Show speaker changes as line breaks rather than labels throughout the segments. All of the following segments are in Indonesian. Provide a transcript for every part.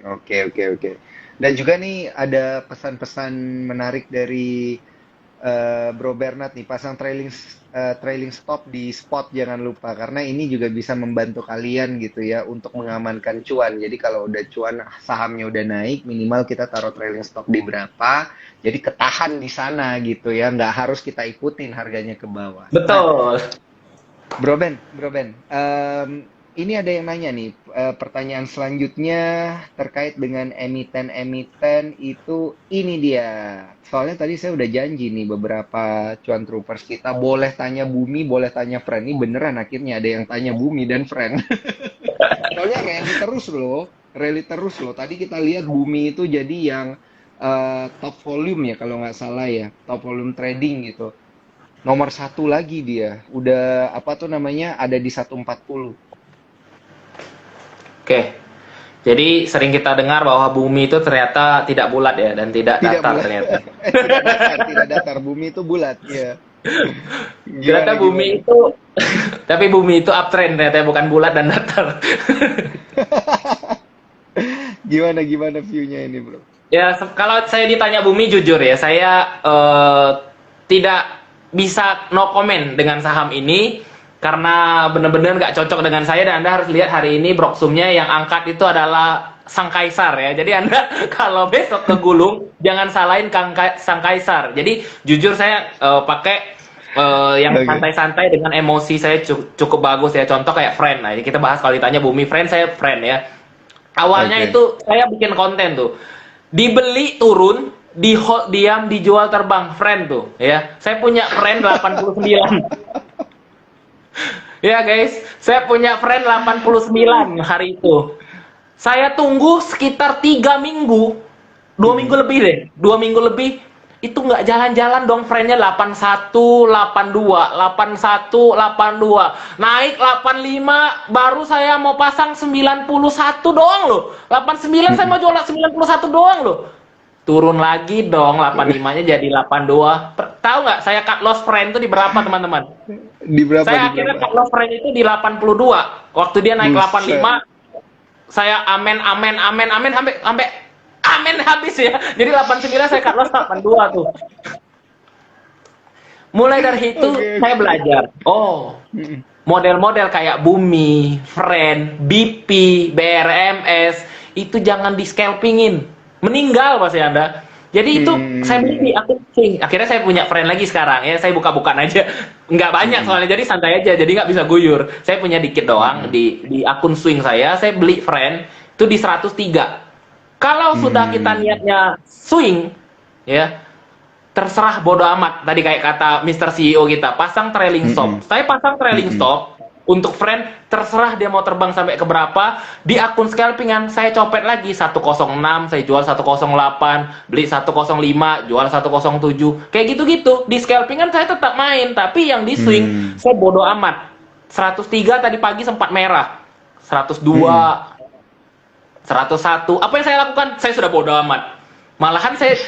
Oke, oke, oke. Dan juga nih ada pesan-pesan menarik dari Bro Bernard nih, pasang trailing stop di spot jangan lupa karena ini juga bisa membantu kalian gitu ya untuk mengamankan cuan. Jadi kalau udah cuan sahamnya udah naik, minimal kita taruh trailing stop di berapa, jadi ketahan di sana gitu ya, nggak harus kita ikutin harganya ke bawah. Nah,
Betul.
Bro Ben, ini ada yang nanya nih, pertanyaan selanjutnya terkait dengan emiten-emiten itu ini dia. Soalnya tadi saya udah janji nih beberapa cuan troopers kita boleh tanya Bumi, boleh tanya Friend. Ini beneran akhirnya ada yang tanya Bumi dan Friend. Soalnya rally terus loh. Tadi kita lihat Bumi itu jadi yang top volume ya kalau nggak salah ya, top volume trading gitu. Nomor satu lagi dia. Udah apa tuh namanya? Ada di 140.
Oke. Jadi sering kita dengar bahwa bumi itu ternyata tidak bulat ya dan tidak
Tidak
datar
bulat.
ternyata.
Tidak datar, tidak datar. Bumi itu bulat, ya.
Ternyata
Gimana
bumi
gimana?
itu tapi bumi itu uptrend ternyata bukan bulat dan datar.
Gimana gimana view-nya ini, Bro?
Ya, kalau saya ditanya bumi jujur ya, saya tidak bisa no comment dengan saham ini karena benar-benar nggak cocok dengan saya dan Anda harus lihat hari ini broksumnya yang angkat itu adalah sang kaisar ya. Jadi Anda kalau besok kegulung jangan salahin sang kaisar. Jadi jujur saya pakai yang
Oke.
santai-santai dengan emosi saya cukup bagus ya. Contoh kayak friend. Nah, ini kita bahas kalau ditanya bumi friend saya friend ya. Awalnya
Oke.
itu saya bikin konten tuh. Dibeli turun, di hold diam, dijual terbang, friend tuh, ya. Saya punya friend 89. Ya, guys. Saya punya friend 89 hari itu. Saya tunggu sekitar 3 minggu. 2 minggu
Mm-mm.
lebih deh. 2 minggu lebih itu nggak jalan-jalan dong friendnya 81, 82, 81, 82. Naik 85, baru saya mau pasang 91 doang loh. 89 saya mau
Mm-mm.
jual 91 doang loh. Turun lagi dong 85-nya jadi 82. Tahu nggak saya cut loss friend itu di berapa teman-teman?
Di berapa di
Saya akhirnya
berapa?
cut loss friend itu di 82. Waktu dia naik
Buset.
85, saya amen amen amen amen sampai sampai amen habis ya. Jadi 89 saya cut loss 82 tuh. Mulai dari itu
Oke,
saya
oke.
belajar. Oh,
Mm-mm.
model-model kayak Bumi, Friend, BP, BRMS itu jangan di scalpingin. Meninggal pasti Anda. Jadi itu saya beli di
Hmm.
akun swing. Akhirnya saya punya friend lagi sekarang ya. Saya buka-bukaan aja. Nggak banyak
Mm-mm.
soalnya jadi santai aja. Jadi nggak bisa guyur. Saya punya dikit doang
Mm-mm.
di akun swing saya. Saya beli friend itu di 103. Kalau sudah kita
Hmm.
niatnya swing ya, terserah bodo amat. Tadi kayak kata Mr. CEO kita, pasang trailing stop.
Mm-mm.
Saya pasang trailing
Mm-mm.
stop untuk friend, terserah dia mau terbang sampai ke berapa. Di akun scalpingan saya copet lagi 106, saya jual 108, beli 105, jual 107. Kayak gitu-gitu. Di scalpingan saya tetap main, tapi yang di swing
Hmm.
saya bodo amat. 103 tadi pagi sempat merah.
Mm-mm.
102, 101. Apa yang saya lakukan? Saya sudah bodo amat. Malahan saya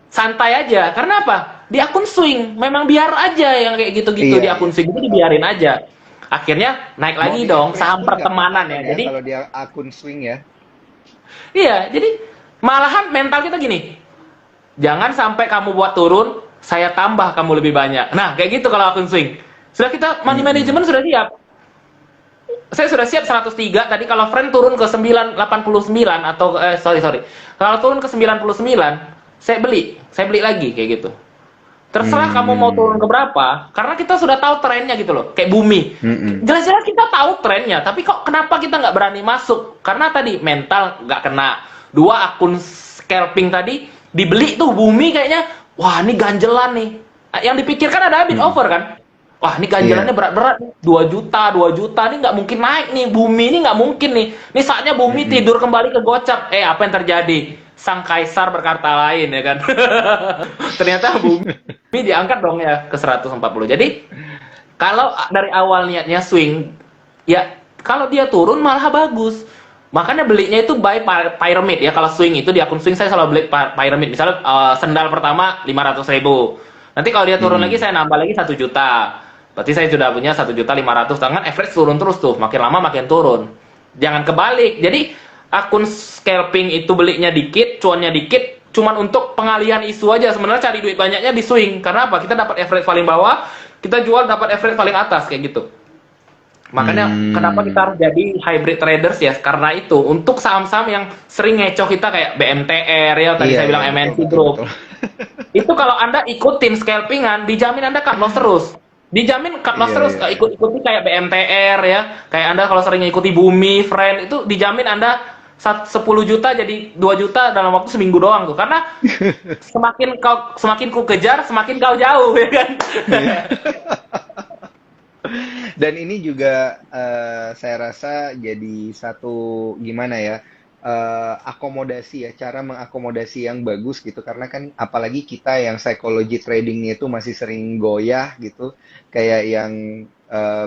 santai aja. Karena apa? Di akun swing, memang biar aja yang kayak gitu-gitu
Iya,
di akun
iya.
swing itu dibiarin aja. Akhirnya naik
Mau
lagi
di
dong
average
saham
pun nggak apa-apa
pertemanan
kan
ya.
ya
Jadi
kalau dia akun swing ya.
iya, jadi malahan mental kita gini. Jangan sampai kamu buat turun, saya tambah kamu lebih banyak. Nah, kayak gitu kalau akun swing. Sudah kita money
Mm-mm.
management sudah siap. Saya sudah siap 103 tadi kalau friend turun ke 989 atau sorry sorry. Kalau turun ke 99, saya beli lagi kayak gitu. Terserah kamu mau turun ke
Hmm.
berapa, karena kita sudah tahu trennya gitu loh. Kayak bumi.
Mm-mm.
Jelas-jelas kita tahu trennya, tapi kok kenapa kita nggak berani masuk? Karena tadi mental nggak kena. Dua akun scalping tadi dibeli tuh bumi kayaknya, wah ini ganjelan nih. Yang dipikirkan ada bid
Mm-mm.
over kan? Wah ini ganjelannya
Iya.
berat-berat nih. 2 juta, 2 juta ini nggak mungkin naik nih. Bumi ini nggak mungkin nih. Ini saatnya bumi
Mm-mm.
tidur kembali ke gocap. Apa yang terjadi? Sang kaisar berkata lain ya kan. Ternyata bumi diangkat dong ya ke 140. Jadi kalau dari awal niatnya swing, ya kalau dia turun malah bagus. Makanya belinya itu buy pyramid ya. Kalau swing itu di akun swing saya selalu beli pyramid. Misalnya sendal pertama 500.000. Nanti kalau dia turun lagi
Mm-mm.
saya nambah lagi 1 juta. Berarti saya sudah punya 1.500.000. Tangan average turun terus tuh. Makin lama makin turun. Jangan kebalik. Jadi akun scalping itu belinya dikit, cuannya dikit, cuman untuk pengalihan isu aja. Sebenarnya cari duit banyaknya di swing. Karena apa? Kita dapat average paling bawah, kita jual dapat average paling atas kayak gitu. Makanya kenapa kita harus jadi hybrid traders ya? Karena itu untuk saham-saham yang sering ngecoh kita kayak BMTR ya, tadi saya bilang MNC Group. Itu kalau Anda ikutin scalpingan, dijamin Anda cut loss terus. Dijamin cut loss terus, ikuti kayak BMTR ya. Kayak Anda kalau sering ikuti Bumi, Friend, itu dijamin Anda 10 juta jadi 2 juta dalam waktu seminggu doang tuh. Karena semakin ku kejar, semakin kau jauh ya kan.
Dan ini juga saya rasa jadi satu gimana ya, akomodasi ya, cara mengakomodasi yang bagus gitu, karena kan apalagi kita yang psikologi tradingnya itu masih sering goyah gitu, kayak yang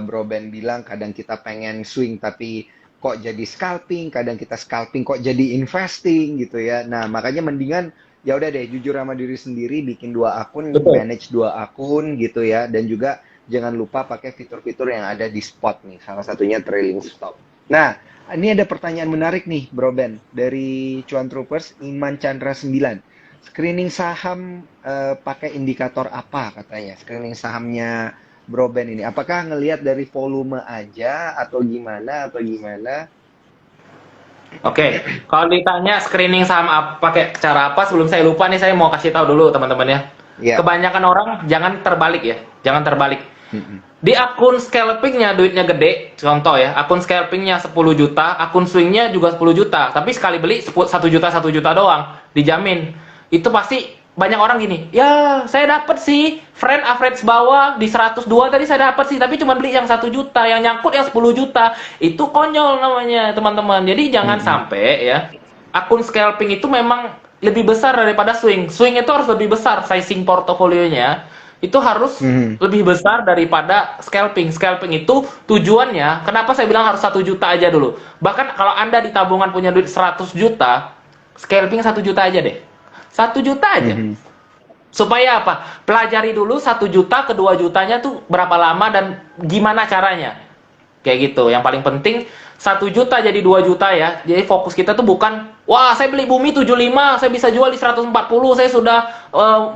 Bro Ben bilang, kadang kita pengen swing tapi kok jadi scalping, kadang kita scalping kok jadi investing gitu ya. Nah makanya mendingan ya udah deh, jujur sama diri sendiri, bikin 2 akun, manage 2 akun gitu ya, dan juga jangan lupa pakai fitur-fitur yang ada di spot nih, salah satunya trailing stop. Nah, ini ada pertanyaan menarik nih, Bro Ben, dari Cuan Troopers Iman Chandra 9. Screening saham pakai indikator apa katanya? Screening sahamnya Bro Ben ini. Apakah ngelihat dari volume aja atau gimana
Oke, kalau ditanya screening saham pakai cara apa, sebelum saya lupa nih, saya mau kasih tahu dulu teman-teman ya.
Ya.
Kebanyakan orang jangan terbalik ya, jangan terbalik. Di akun scalpingnya duitnya gede, contoh ya, akun scalpingnya 10 juta, akun swingnya juga 10 juta, tapi sekali beli 1 juta doang, dijamin. Itu pasti banyak orang gini, ya saya dapat sih, friend average bawah di 102 tadi saya dapat sih, tapi cuma beli yang 1 juta, yang nyangkut yang 10 juta, itu konyol namanya teman-teman. Jadi jangan sampai ya, akun scalping itu memang lebih besar daripada swing. Swing itu harus lebih besar, sizing portofolionya itu harus lebih besar daripada scalping. Scalping itu tujuannya, kenapa saya bilang harus 1 juta aja dulu. Bahkan kalau Anda di tabungan punya duit 100 juta, scalping 1 juta aja deh. 1 juta aja. Supaya apa? Pelajari dulu 1 juta ke 2 jutanya tuh berapa lama dan gimana caranya. Kayak gitu. Yang paling penting 1 juta jadi 2 juta ya. Jadi fokus kita tuh bukan, wah saya beli Bumi 75, saya bisa jual di 140, saya sudah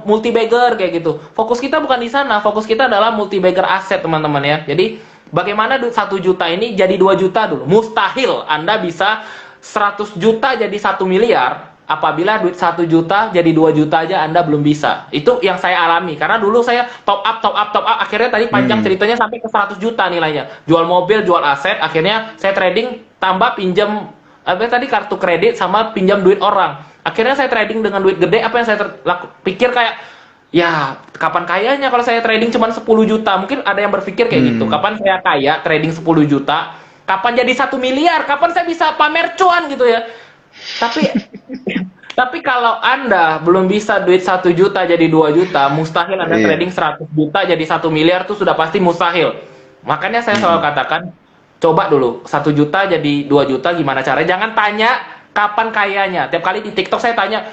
multi bagger kayak gitu. Fokus kita bukan di sana, fokus kita adalah multi bagger aset teman-teman ya. Jadi bagaimana duit 1 juta ini jadi 2 juta dulu. Mustahil Anda bisa 100 juta jadi 1 miliar apabila duit 1 juta jadi 2 juta aja Anda belum bisa. Itu yang saya alami. Karena dulu saya top up. Akhirnya tadi panjang ceritanya sampai ke 100 juta nilainya. Jual mobil, jual aset. Akhirnya saya trading, tambah pinjam, tadi kartu kredit sama pinjam duit orang. Akhirnya saya trading dengan duit gede. Apa yang saya pikir kayak, ya kapan kayanya kalau saya trading cuma 10 juta. Mungkin ada yang berpikir kayak gitu. Kapan saya kaya trading 10 juta? Kapan jadi 1 miliar? Kapan saya bisa pamer cuan gitu ya? Tapi kalau Anda belum bisa duit 1 juta jadi 2 juta, mustahil Anda trading 100 juta jadi 1 miliar tuh sudah pasti mustahil. Makanya saya selalu katakan, coba dulu 1 juta jadi 2 juta gimana caranya. Jangan tanya kapan kayanya. Tiap kali di TikTok saya tanya,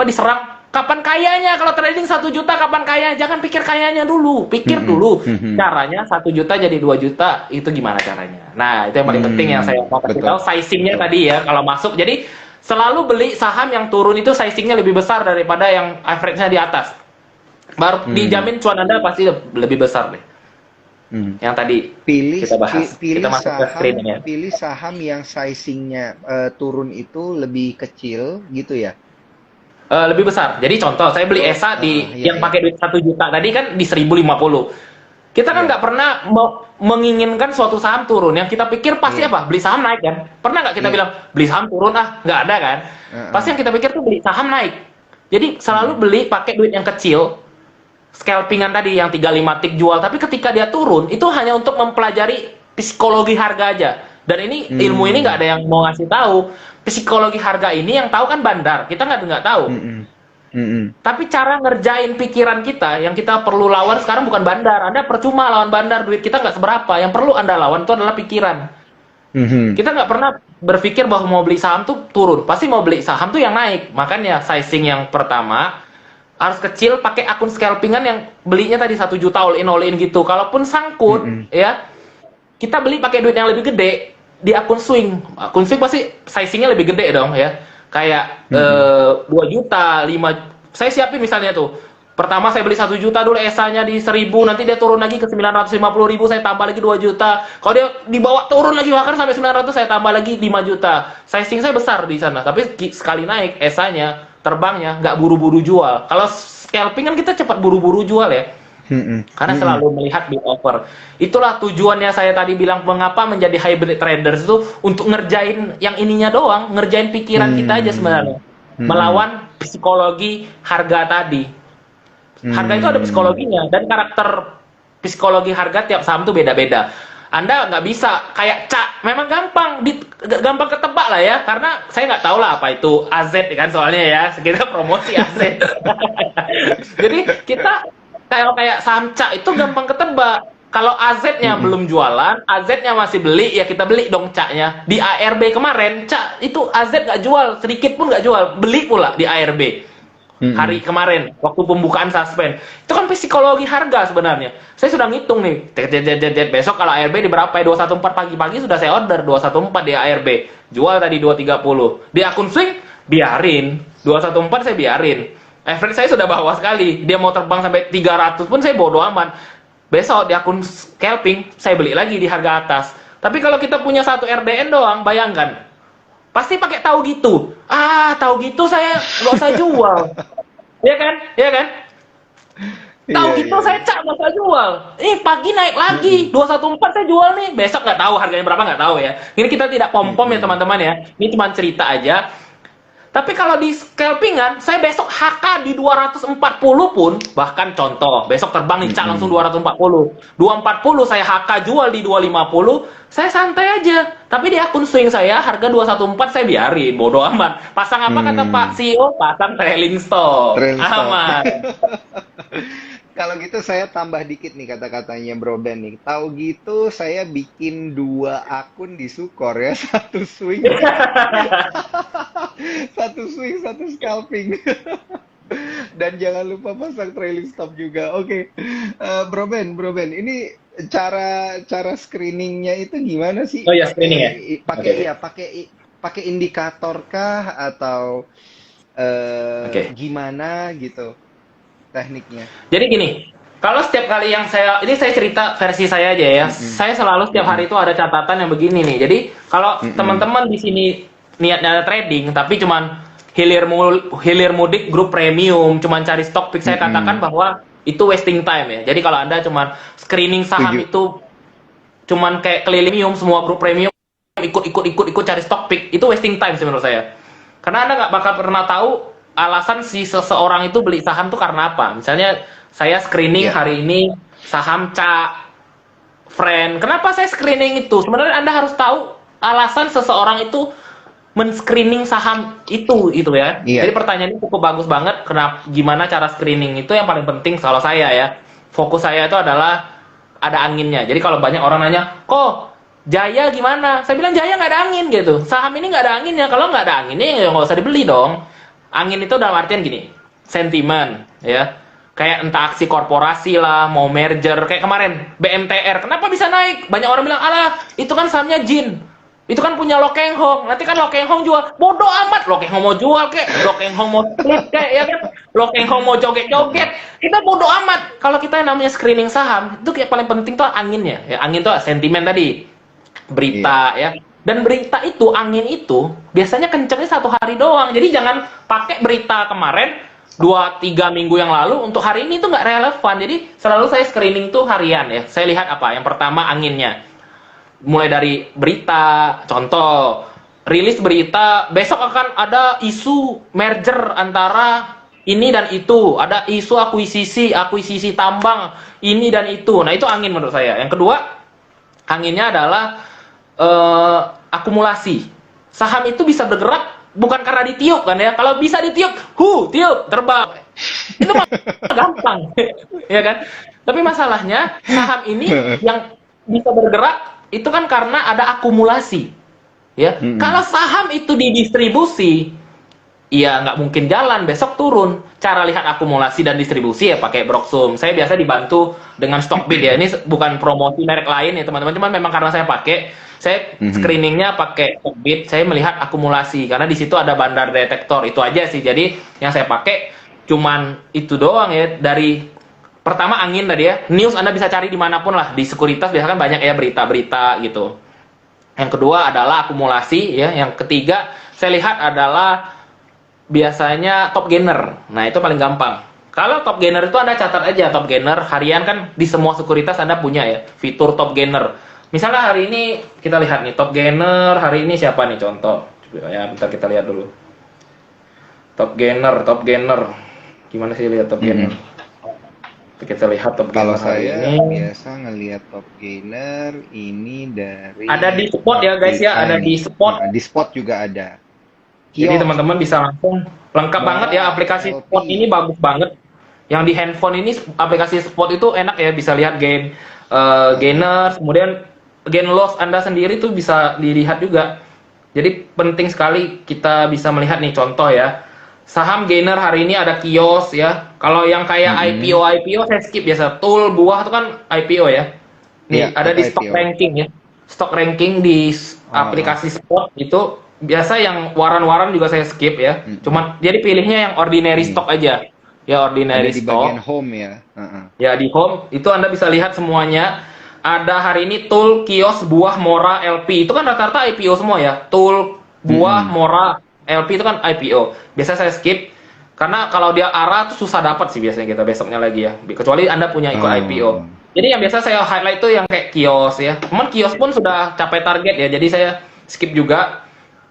diserang, kapan kayanya kalau trading 1 juta, kapan kaya? Jangan pikir kayanya dulu, pikir dulu caranya 1 juta jadi 2 juta itu gimana caranya. Nah, itu yang paling penting yang saya mau kasih tahu, sizingnya tadi ya kalau masuk. Jadi selalu beli saham yang turun itu sizingnya lebih besar daripada yang average-nya di atas. Baru dijamin cuan Anda pasti lebih besar deh. Yang tadi kita bahas.
Pilih saham yang sizingnya turun itu lebih kecil gitu ya.
Lebih besar. Jadi contoh, saya beli ESA yang pakai duit 1 juta tadi kan di 1050. Kita kan nggak pernah menginginkan suatu saham turun. Yang kita pikir pasti apa? Beli saham naik kan? Pernah nggak kita bilang beli saham turun nggak ada kan? Pasti yang kita pikir tuh beli saham naik. Jadi selalu beli pakai duit yang kecil, scalpingan tadi yang 35 tick jual. Tapi ketika dia turun itu hanya untuk mempelajari psikologi harga aja. Dan ini ilmu ini nggak ada yang mau ngasih tahu. Psikologi harga ini yang tahu kan bandar, kita nggak tahu. Tapi cara ngerjain pikiran kita, yang kita perlu lawan sekarang bukan bandar. Anda percuma lawan bandar, duit kita nggak seberapa. Yang perlu Anda lawan itu adalah pikiran. Kita nggak pernah berpikir bahwa mau beli saham tuh turun, pasti mau beli saham tuh yang naik. Makanya sizing yang pertama harus kecil, pakai akun scalpingan yang belinya tadi 1 juta all in gitu. Kalaupun sangkut, ya kita beli pakai duit yang lebih gede. di akun swing. Akun swing pasti sizingnya lebih gede dong ya. Kayak
Mm-mm.
2 juta, 5. Saya siapin misalnya tuh. Pertama saya beli 1 juta dulu ESA-nya di 1.000, nanti dia turun lagi ke 950.000, saya tambah lagi 2 juta. Kalau dia dibawa turun lagi bahkan sampai 900, saya tambah lagi 5 juta. Sizing saya besar di sana, tapi sekali naik ESA-nya, terbangnya nggak buru-buru jual. Kalau scalping kan kita cepat buru-buru jual ya.
Mm-mm.
Karena
Mm-mm.
selalu melihat bid offer. Itulah tujuannya saya tadi bilang mengapa menjadi hybrid traders itu untuk ngerjain yang ininya doang, ngerjain pikiran kita aja
Mm.
sebenarnya.
Mm-mm.
Melawan psikologi harga tadi. Harga itu ada
Mm.
psikologinya dan karakter psikologi harga tiap saham itu beda-beda. Anda nggak bisa kayak cak, memang gampang ketebak lah ya, karena saya nggak tahu lah apa itu AZ kan soalnya ya, kita promosi AZ. Jadi kita kayak saham cak itu gampang ketebak. Kalau AZ-nya
Mm-mm.
belum jualan, AZ-nya masih beli, ya kita beli dong caknya. Di ARB kemarin, cak itu AZ nggak jual, sedikit pun nggak jual, beli pula di ARB. Hari
Mm-mm.
kemarin waktu pembukaan suspend itu kan psikologi harga sebenarnya. Saya sudah ngitung nih, besok kalau ARB di berapa ya, 214 pagi-pagi sudah saya order 214 di ARB, jual tadi 230 di akun swing, biarin 214, saya biarin. Average saya sudah bawah sekali, dia mau terbang sampai 300 pun saya bodo amat. Besok di akun scalping saya beli lagi di harga atas. Tapi kalau kita punya satu RDN doang, bayangkan pasti pakai tahu gitu. Tahu gitu saya nggak usah jual. Ya kan? Ya kan? Tahu
Iya,
gitu
iya,
saya
iya.
cak nggak usah jual. Pagi naik lagi.
Mm-mm.
214 saya jual nih. Besok nggak tahu harganya berapa, nggak tahu ya. Ini kita tidak pom-pom ya
Mm-mm.
teman-teman ya. Ini cuma cerita aja. Tapi kalau di scalpingan, saya besok HK di 240 pun, bahkan contoh, besok terbang nih cak langsung
Mm-mm.
240. 240 saya HK jual di 250, saya santai aja. Tapi di akun swing saya, harga 214 saya biarin, bodo amat. Pasang apa kata Pak
Hmm.
CEO? Pasang trailing stop.
Trail stop.
Aman.
Kalau gitu saya tambah dikit nih kata-katanya Bro Ben nih. Tahu gitu saya bikin 2 akun di Sukor ya, satu swing, satu swing, satu scalping. Dan jangan lupa pasang trailing stop juga. Oke. Bro Ben, ini cara cara screeningnya itu gimana sih?
Oh ya, screening ya.
Pakai
Oke.
iya, pakai indikator kah atau
Oke.
gimana gitu tekniknya?
Jadi gini, kalau setiap kali yang ini saya cerita versi saya aja ya.
Mm-mm.
Saya selalu setiap
Mm-mm.
hari itu ada catatan yang begini nih. Jadi kalau
Mm-mm.
teman-teman di sini niatnya trading, tapi cuman hilir mudik grup premium, cuman cari stock pick, saya katakan
Mm-mm.
bahwa itu wasting time ya. Jadi kalau Anda cuman screening saham
Setuju.
itu cuman kayak keliling semua grup premium ikut cari stock pick, itu wasting time sih menurut saya. Karena Anda nggak bakal pernah tahu alasan si seseorang itu beli saham tuh karena apa. Misalnya saya screening
Ya.
hari ini saham CA Friend. Kenapa saya screening itu? Sebenarnya Anda harus tahu alasan seseorang itu men-screening saham itu ya. Jadi
Iya.
pertanyaan ini cukup bagus banget. Gimana cara screening itu yang paling penting kalau saya ya. Fokus saya itu adalah ada anginnya. Jadi kalau banyak orang nanya, kok Jaya gimana? Saya bilang Jaya nggak ada angin gitu. Saham ini nggak ada anginnya. Kalau nggak ada anginnya ya nggak usah dibeli dong. Angin itu dalam artian gini, sentimen ya. Kayak entah aksi korporasi lah, mau merger. Kayak kemarin BMTR, kenapa bisa naik? Banyak orang bilang, alah itu kan sahamnya Jin. Itu kan punya Lo Keng Hong. Nanti kan Lo Keng Hong jual. Bodoh amat. Lo Keng Hong mau jual kek. Lo Keng Hong mau split kek. Ya kan? Lo Keng Hong mau joget-joget. Kita bodoh amat. Kalau kita yang namanya screening saham, itu kayak paling penting tuh anginnya. Ya, angin tuh sentimen tadi. Berita ya. Dan berita itu, angin itu, biasanya kencengnya 1 hari doang. Jadi jangan pakai berita kemarin, 2-3 minggu yang lalu, untuk hari ini tuh nggak relevan. Jadi selalu saya screening tuh harian ya. Saya lihat apa? Yang pertama anginnya. Mulai dari berita, contoh rilis berita besok akan ada isu merger antara ini dan itu, ada isu akuisisi tambang ini dan itu. Nah itu angin menurut saya. Yang kedua, anginnya adalah akumulasi. Saham itu bisa bergerak bukan karena ditiup kan ya. Kalau bisa ditiup, tiup terbang. Itu mah gampang, ya kan? Tapi masalahnya saham ini yang bisa bergerak itu kan karena ada akumulasi, ya.
Mm-mm.
Kalau saham itu didistribusi, iya nggak mungkin jalan, besok turun. Cara lihat akumulasi dan distribusi ya pakai Broxum. Saya biasa dibantu dengan Stockbit ya. Ini bukan promosi merek lain ya teman-teman, cuman memang karena saya pakai, saya screeningnya pakai Stockbit, saya melihat akumulasi karena di situ ada bandar detektor itu aja sih. Jadi yang saya pakai cuman itu doang ya. Dari pertama angin tadi ya, news Anda bisa cari dimanapun lah, di sekuritas biasanya kan banyak ya berita-berita gitu. Yang kedua adalah akumulasi ya. Yang ketiga saya lihat adalah biasanya top gainer. Nah, itu paling gampang. Kalau top gainer itu Anda catat aja top gainer harian kan di semua sekuritas Anda punya ya fitur top gainer. Misalnya hari ini kita lihat nih top gainer hari ini siapa nih contoh. Coba ya bentar kita lihat dulu. Top gainer. Gimana sih lihat top gainer? Kita lihat top
Kalau
gainer hari
saya
ini.
biasa ngelihat top gainer ini dari
Ada di spot ya guys ya, ada di spot.
Nah, di spot juga ada.
Jadi
Kios,
teman-teman bisa langsung lengkap banget ya aplikasi
LP.
spot ini bagus banget. Yang di handphone ini aplikasi spot itu enak ya, bisa lihat gain gainer, kemudian gain loss Anda sendiri tuh bisa dilihat juga. Jadi penting sekali kita bisa melihat nih contoh ya. Saham gainer hari ini ada kios ya. Kalau yang kayak IPO saya skip biasa. Tool buah itu kan IPO ya. Nih
Iya,
ada di
itu
stock
IPO.
ranking ya. Stock ranking di aplikasi spot itu biasa yang waran-waran juga saya skip ya. Cuman jadi pilihnya yang ordinary stock aja. Ya
Ada
ordinary
di
stock.
bagian home ya.
Ya di home itu Anda bisa lihat semuanya. Ada hari ini tool kios buah mora LP. Itu kan rata-rata IPO semua ya. Tool buah mora LP itu kan IPO. Biasa saya skip karena kalau dia arah tuh susah dapat sih biasanya kita besoknya lagi ya. Kecuali Anda punya ikut IPO. Jadi yang biasa saya highlight itu yang kayak kios ya. Cuman kios pun sudah capai target ya. Jadi saya skip juga.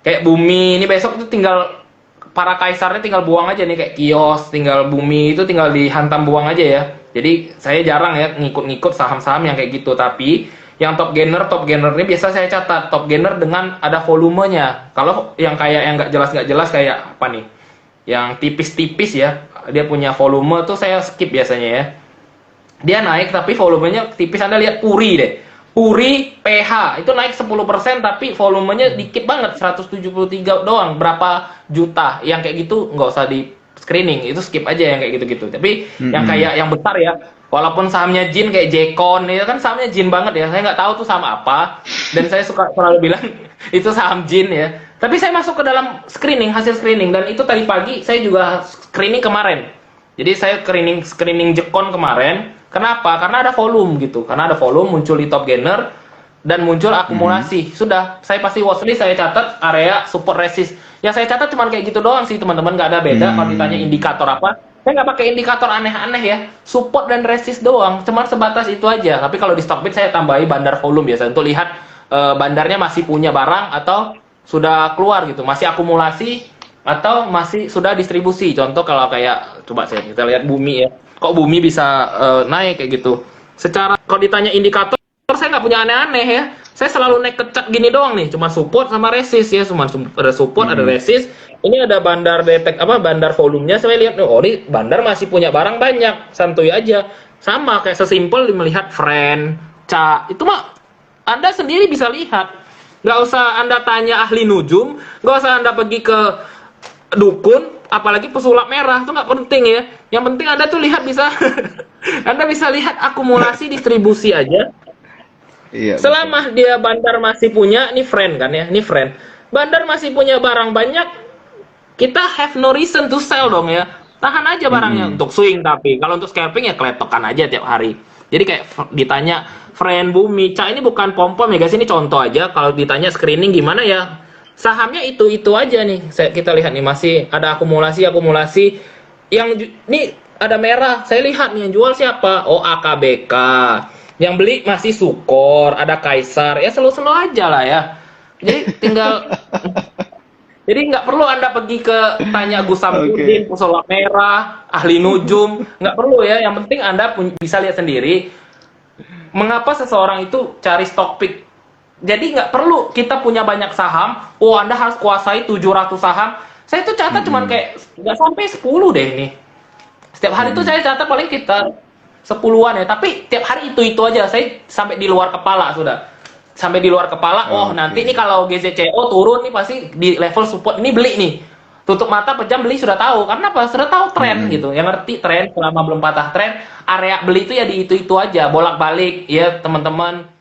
Kayak bumi ini besok itu tinggal para kaisarnya tinggal buang aja nih kayak kios, tinggal bumi itu tinggal dihantam buang aja ya. Jadi saya jarang ya ngikut-ngikut saham-saham yang kayak gitu. Tapi yang top gainer ini biasa saya catat top gainer dengan ada volumenya. Kalau yang kayak yang nggak jelas kayak apa nih? Yang tipis-tipis ya, dia punya volume tuh saya skip biasanya ya. Dia naik tapi volumenya tipis. Anda lihat Puri deh. Puri PH itu naik 10% tapi volumenya dikit banget 173 doang, berapa juta. Yang kayak gitu nggak usah di screening, itu skip aja yang kayak gitu-gitu. Tapi yang kayak yang besar ya, walaupun sahamnya Jin kayak Jekon itu kan sahamnya Jin banget ya. Saya nggak tahu tuh saham apa dan saya suka selalu bilang itu saham Jin ya. Tapi saya masuk ke dalam screening, hasil screening, dan itu tadi pagi saya juga screening kemarin. Jadi saya screening Jekon kemarin. Kenapa? Karena ada volume gitu. Karena ada volume muncul di top gainer dan muncul akumulasi. Sudah, saya pasti watchlist, saya catat area support resist. Yang saya catat cuma kayak gitu doang sih teman-teman, nggak ada beda. Kalau ditanya indikator apa, saya nggak pakai indikator aneh-aneh ya. Support dan resist doang, cuma sebatas itu aja. Tapi kalau di Stockbit saya tambahi bandar volume biasa untuk lihat bandarnya masih punya barang atau sudah keluar gitu, masih akumulasi atau masih sudah distribusi. Contoh kalau kayak coba kita lihat bumi ya. Kok bumi bisa naik kayak gitu? Secara kalau ditanya indikator, saya nggak punya aneh-aneh ya. Saya selalu naik kecak gini doang nih, cuma support sama resist ya, cuma ada support, ada resist. Ini ada bandar bandar volumenya. Saya lihat, oh ini bandar masih punya barang banyak, santuy aja. Sama kayak sesimpel melihat friend, itu mah Anda sendiri bisa lihat. Nggak usah Anda tanya ahli nujum, nggak usah Anda pergi ke dukun, apalagi pesulap merah, itu nggak penting ya. Yang penting Anda tuh lihat bisa Anda bisa lihat akumulasi distribusi aja.
Iya,
Selama dia bandar masih punya, ini friend kan ya, ini friend. Bandar masih punya barang banyak, kita have no reason to sell dong ya. Tahan aja barangnya untuk swing, tapi kalau untuk scalping ya keletokan aja tiap hari. Jadi kayak ditanya friend bumi, ini bukan pom-pom ya guys, ini contoh aja. Kalau ditanya screening gimana ya, sahamnya itu aja nih. Kita lihat nih masih ada akumulasi. Yang ini ada merah. Saya lihat nih yang jual siapa? Oh AKBK. Yang beli masih Sukor, ada Kaisar. Ya slow-slow aja lah ya. Jadi tinggal jadi nggak perlu Anda pergi ke tanya Gus Samsudin, pesulap merah, ahli nujum, nggak perlu ya. Yang penting Anda bisa lihat sendiri mengapa seseorang itu cari stock pick. Jadi nggak perlu kita punya banyak saham. Oh Anda harus kuasai 700 saham. Saya tuh catat cuman kayak nggak sampai 10 deh ini. Setiap hari itu saya catat paling kita 10-an ya. Tapi tiap hari itu aja. Saya sampai di luar kepala sudah. Sampai di luar kepala. Oh nanti ini kalau GZCO turun nih pasti di level support ini beli nih. tutup mata pejam beli sudah tahu. Karena apa? Sudah tahu tren
Mm-mm.
gitu. Yang ngerti tren selama belum patah tren, area beli itu ya di itu-itu aja, bolak-balik ya teman-teman.